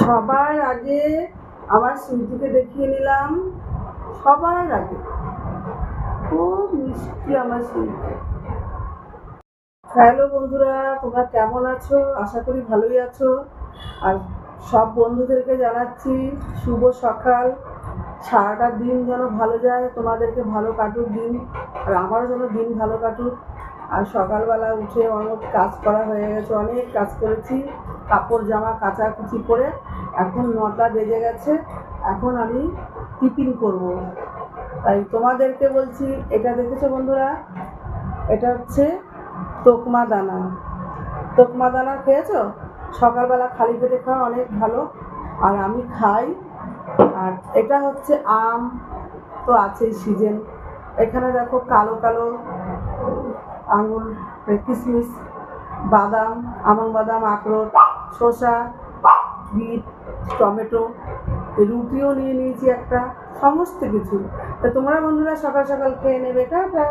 সবার আগে আমার সুইটিকে দেখিয়ে নিলাম। সবার আগে খুব মিষ্টি আমার সুইটি। হ্যালো বন্ধুরা, তোমরা কেমন আছো? আশা করি ভালোই আছো। আর সব বন্ধুদেরকে জানাচ্ছি শুভ সকাল। সারাটা দিন যেন ভালো যায়, তোমাদেরকে ভালো কাটুক দিন, আর আমারও যেন দিন ভালো কাটুক। আর সকালবেলা উঠে অনেক কাজ করা হয়ে গেছে, অনেক কাজ করেছি, কাপড় জামা কাচাকুচি করে এখন 9টা বেজে গেছে। এখন আমি টিফিন করব, তাই তোমাদেরকে বলছি। এটা দেখেছো বন্ধুরা, এটা হচ্ছে তোকমা দানা। তোকমা দানা খেয়েছো? সকালবেলা খালি পেটে খাওয়া অনেক ভালো, আর আমি খাই। আর এটা হচ্ছে আম, তো আছেই সিজন। এখানে দেখো কালো কালো আঙুর, কিশমিশ, বাদাম, আমন্ড বাদাম, আখরোট, শসা, বিট, টমেটো, রুটিও নিয়ে নিয়েছি একটা, সমস্ত কিছু। তো তোমরা বন্ধুরা সকাল সকাল খেয়ে নেবে। টাটা।